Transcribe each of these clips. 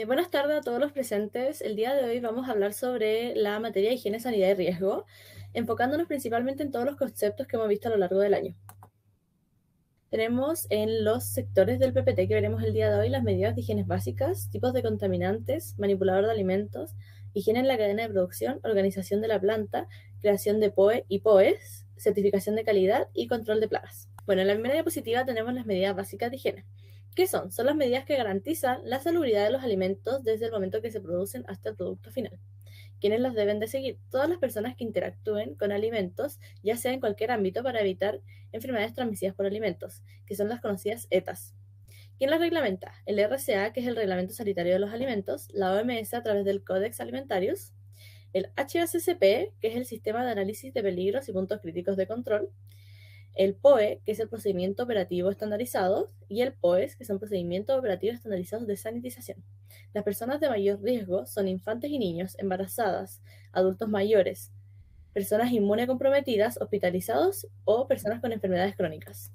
Buenas tardes a todos los presentes. El día de hoy vamos a hablar sobre la materia de higiene, sanidad y riesgo, enfocándonos principalmente en todos los conceptos que hemos visto a lo largo del año. Tenemos en los sectores del PPT que veremos el día de hoy las medidas de higiene básicas, tipos de contaminantes, manipulador de alimentos, higiene en la cadena de producción, organización de la planta, creación de POE y POEs, certificación de calidad y control de plagas. Bueno, en la primera diapositiva tenemos las medidas básicas de higiene. ¿Qué son? Son las medidas que garantizan la salubridad de los alimentos desde el momento que se producen hasta el producto final. ¿Quiénes las deben de seguir? Todas las personas que interactúen con alimentos, ya sea en cualquier ámbito, para evitar enfermedades transmitidas por alimentos, que son las conocidas ETAs. ¿Quién las reglamenta? El RCA, que es el Reglamento Sanitario de los Alimentos, la OMS a través del Codex Alimentarius, el HACCP, que es el Sistema de Análisis de Peligros y Puntos Críticos de Control, el POE, que es el Procedimiento Operativo Estandarizado, y el POES, que son Procedimientos Operativos Estandarizados de Sanitización. Las personas de mayor riesgo son infantes y niños, embarazadas, adultos mayores, personas inmunocomprometidas, hospitalizados o personas con enfermedades crónicas.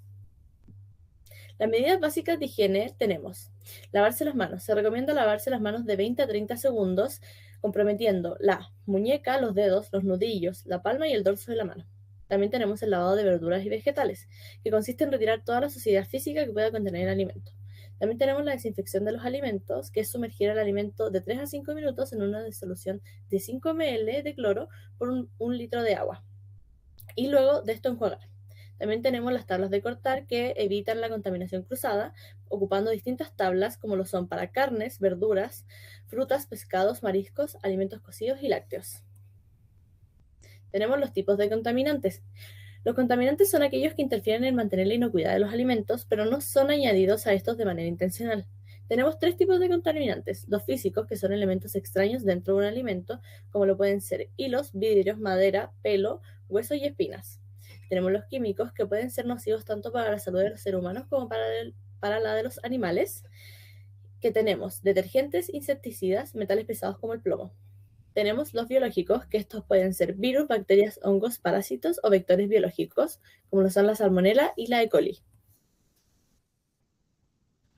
Las medidas básicas de higiene tenemos: lavarse las manos. Se recomienda lavarse las manos de 20 a 30 segundos, comprometiendo la muñeca, los dedos, los nudillos, la palma y el dorso de la mano. También tenemos el lavado de verduras y vegetales, que consiste en retirar toda la suciedad física que pueda contener el alimento. También tenemos la desinfección de los alimentos, que es sumergir el alimento de 3 a 5 minutos en una disolución de 5 ml de cloro por un litro de agua. Y luego de esto enjuagar. También tenemos las tablas de cortar, que evitan la contaminación cruzada, ocupando distintas tablas como lo son para carnes, verduras, frutas, pescados, mariscos, alimentos cocidos y lácteos. Tenemos los tipos de contaminantes. Los contaminantes son aquellos que interfieren en mantener la inocuidad de los alimentos, pero no son añadidos a estos de manera intencional. Tenemos tres tipos de contaminantes: los físicos, que son elementos extraños dentro de un alimento, como lo pueden ser hilos, vidrios, madera, pelo, hueso y espinas. Tenemos los químicos, que pueden ser nocivos tanto para la salud de los seres humanos como para la de los animales, que tenemos detergentes, insecticidas, metales pesados como el plomo. Tenemos los biológicos, que estos pueden ser virus, bacterias, hongos, parásitos o vectores biológicos, como lo son la salmonela y la E. coli.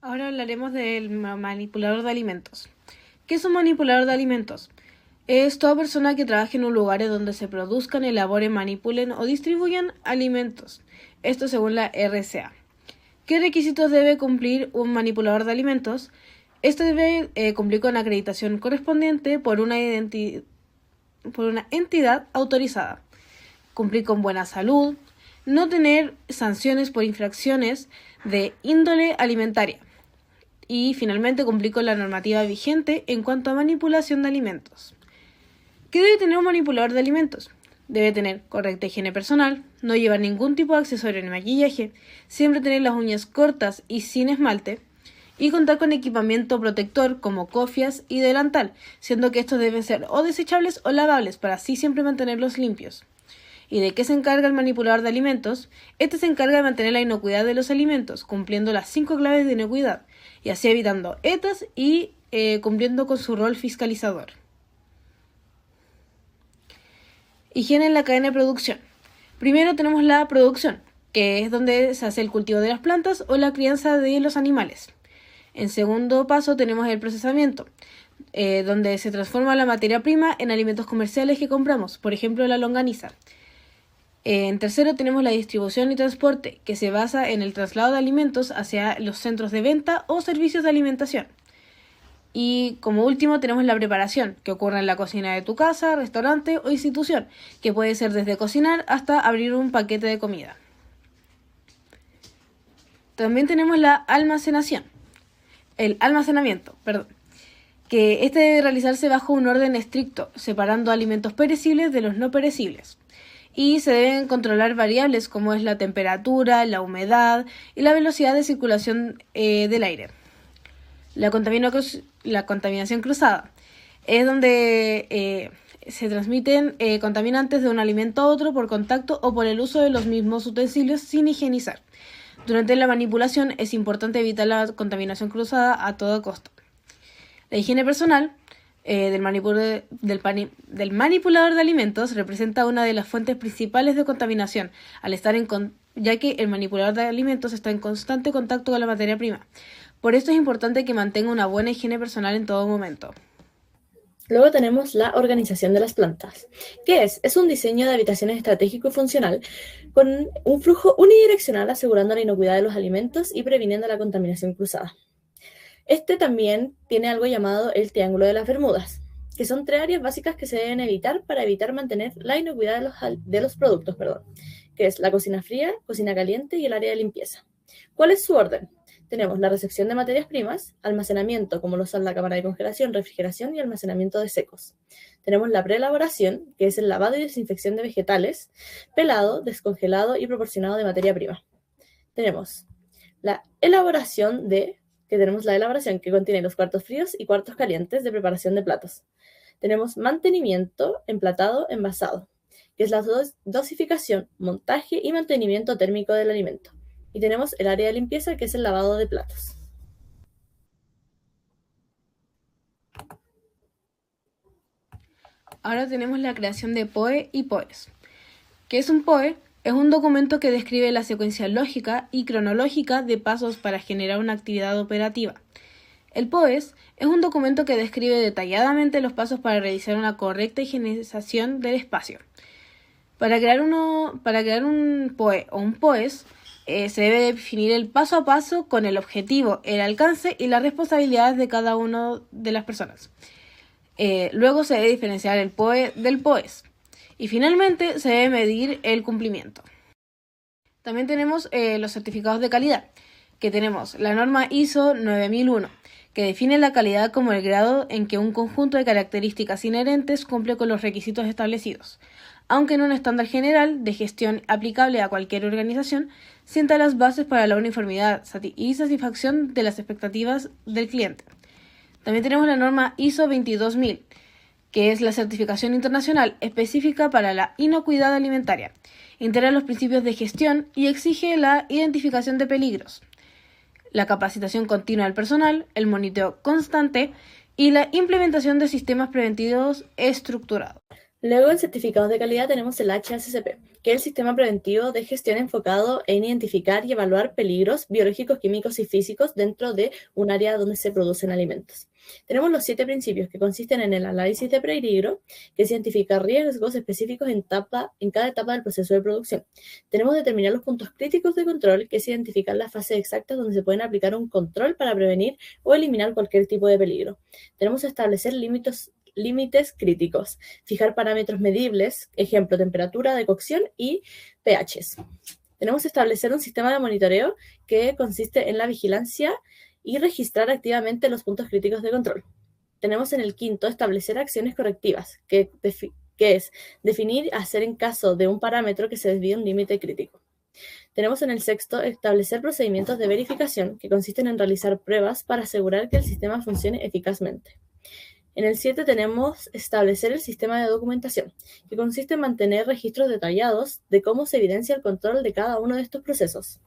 Ahora hablaremos del manipulador de alimentos. ¿Qué es un manipulador de alimentos? Es toda persona que trabaje en un lugar donde se produzcan, elaboren, manipulen o distribuyan alimentos. Esto según la RCA. ¿Qué requisitos debe cumplir un manipulador de alimentos? Este debe cumplir con la acreditación correspondiente por una entidad autorizada, cumplir con buena salud, no tener sanciones por infracciones de índole alimentaria y finalmente cumplir con la normativa vigente en cuanto a manipulación de alimentos. ¿Qué debe tener un manipulador de alimentos? Debe tener correcta higiene personal, no llevar ningún tipo de accesorio ni maquillaje, siempre tener las uñas cortas y sin esmalte, y contar con equipamiento protector como cofias y delantal, siendo que estos deben ser o desechables o lavables para así siempre mantenerlos limpios. ¿Y de qué se encarga el manipulador de alimentos? Este se encarga de mantener la inocuidad de los alimentos, cumpliendo las 5 claves de inocuidad, y así evitando ETAs y cumpliendo con su rol fiscalizador. Higiene en la cadena de producción. Primero tenemos la producción, que es donde se hace el cultivo de las plantas o la crianza de los animales. En segundo paso tenemos el procesamiento, donde se transforma la materia prima en alimentos comerciales que compramos, por ejemplo la longaniza. En tercero tenemos la distribución y transporte, que se basa en el traslado de alimentos hacia los centros de venta o servicios de alimentación. Y como último tenemos la preparación, que ocurre en la cocina de tu casa, restaurante o institución, que puede ser desde cocinar hasta abrir un paquete de comida. También tenemos el almacenamiento, que este debe realizarse bajo un orden estricto, separando alimentos perecibles de los no perecibles. Y se deben controlar variables como es la temperatura, la humedad y la velocidad de circulación del aire. La contaminación cruzada es donde se transmiten contaminantes de un alimento a otro por contacto o por el uso de los mismos utensilios sin higienizar. Durante la manipulación es importante evitar la contaminación cruzada a toda costa. La higiene personal del manipulador de alimentos representa una de las fuentes principales de contaminación, ya que el manipulador de alimentos está en constante contacto con la materia prima. Por esto es importante que mantenga una buena higiene personal en todo momento. Luego tenemos la organización de las plantas. ¿Qué es? Es un diseño de habitaciones estratégico y funcional con un flujo unidireccional asegurando la inocuidad de los alimentos y previniendo la contaminación cruzada. Este también tiene algo llamado el Triángulo de las Bermudas, que son 3 áreas básicas que se deben evitar para evitar mantener la inocuidad de los productos, que es la cocina fría, cocina caliente y el área de limpieza. ¿Cuál es su orden? Tenemos la recepción de materias primas, almacenamiento, como lo son la cámara de congelación, refrigeración y almacenamiento de secos. Tenemos la preelaboración, que es el lavado y desinfección de vegetales, pelado, descongelado y proporcionado de materia prima. Tenemos la elaboración que contiene los cuartos fríos y cuartos calientes de preparación de platos. Tenemos mantenimiento, emplatado, envasado, que es la dosificación, montaje y mantenimiento térmico del alimento. Y tenemos el área de limpieza, que es el lavado de platos. Ahora tenemos la creación de POE y POEs. ¿Qué es un POE? Es un documento que describe la secuencia lógica y cronológica de pasos para generar una actividad operativa. El POES es un documento que describe detalladamente los pasos para realizar una correcta higienización del espacio. Para crear un POE o un POES, se debe definir el paso a paso con el objetivo, el alcance y las responsabilidades de cada una de las personas. Luego se debe diferenciar el POE del POES. Y finalmente se debe medir el cumplimiento. También tenemos los certificados de calidad, que tenemos la norma ISO 9001, que define la calidad como el grado en que un conjunto de características inherentes cumple con los requisitos establecidos, aunque en un estándar general de gestión aplicable a cualquier organización, sienta las bases para la uniformidad y satisfacción de las expectativas del cliente. También tenemos la norma ISO 22000, que es la certificación internacional específica para la inocuidad alimentaria. Integra los principios de gestión y exige la identificación de peligros, la capacitación continua del personal, el monitoreo constante y la implementación de sistemas preventivos estructurados. Luego, en certificados de calidad tenemos el HACCP, que es el sistema preventivo de gestión enfocado en identificar y evaluar peligros biológicos, químicos y físicos dentro de un área donde se producen alimentos. Tenemos los 7 principios, que consisten en el análisis de peligro, que es identificar riesgos específicos en cada etapa del proceso de producción. Tenemos determinar los puntos críticos de control, que es identificar las fases exactas donde se pueden aplicar un control para prevenir o eliminar cualquier tipo de peligro. Tenemos establecer límites críticos, fijar parámetros medibles, ejemplo, temperatura de cocción y pHs. Tenemos que establecer un sistema de monitoreo que consiste en la vigilancia y registrar activamente los puntos críticos de control. Tenemos en el quinto establecer acciones correctivas, que es definir hacer en caso de un parámetro que se desvíe un límite crítico. Tenemos en el sexto establecer procedimientos de verificación, que consisten en realizar pruebas para asegurar que el sistema funcione eficazmente. En el 7 tenemos establecer el sistema de documentación, que consiste en mantener registros detallados de cómo se evidencia el control de cada uno de estos procesos.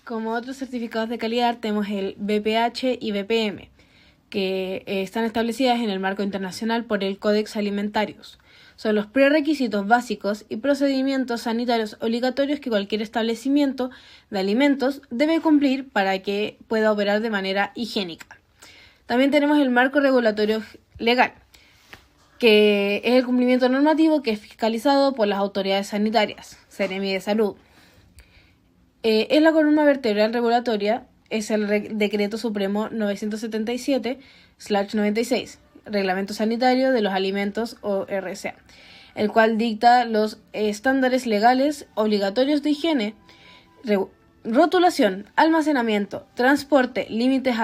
Como otros certificados de calidad tenemos el BPH y BPM, que están establecidas en el marco internacional por el Codex Alimentarius. Son los prerequisitos básicos y procedimientos sanitarios obligatorios que cualquier establecimiento de alimentos debe cumplir para que pueda operar de manera higiénica. También tenemos el marco regulatorio legal, que es el cumplimiento normativo que es fiscalizado por las autoridades sanitarias, Seremi de Salud. Es la columna vertebral regulatoria, es el Decreto Supremo 977/96, Reglamento Sanitario de los Alimentos o RCA, el cual dicta los estándares legales obligatorios de higiene, rotulación, almacenamiento, transporte, límites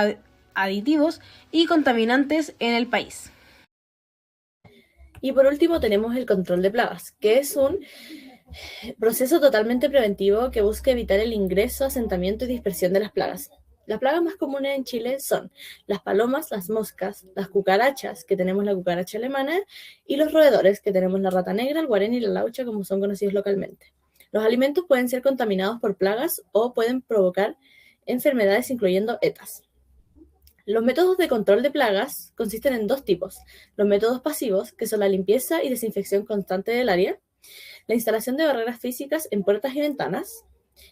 aditivos y contaminantes en el país. Y por último tenemos el control de plagas, que es un proceso totalmente preventivo que busca evitar el ingreso, asentamiento y dispersión de las plagas. Las plagas más comunes en Chile son las palomas, las moscas, las cucarachas, que tenemos la cucaracha alemana, y los roedores, que tenemos la rata negra, el guarén y la laucha, como son conocidos localmente. Los alimentos pueden ser contaminados por plagas o pueden provocar enfermedades, incluyendo ETAs. Los métodos de control de plagas consisten en 2 tipos. Los métodos pasivos, que son la limpieza y desinfección constante del área, la instalación de barreras físicas en puertas y ventanas,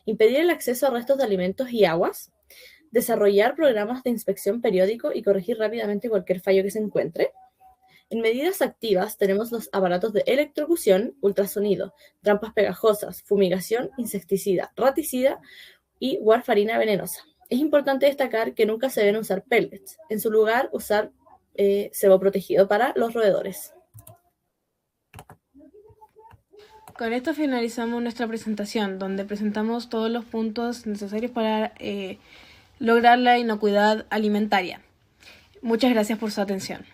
impedir el acceso a restos de alimentos y aguas, desarrollar programas de inspección periódico y corregir rápidamente cualquier fallo que se encuentre. En medidas activas tenemos los aparatos de electrocución, ultrasonido, trampas pegajosas, fumigación, insecticida, raticida y warfarina venenosa. Es importante destacar que nunca se deben usar pellets. En su lugar, usar cebo protegido para los roedores. Con esto finalizamos nuestra presentación, donde presentamos todos los puntos necesarios para lograr la inocuidad alimentaria. Muchas gracias por su atención.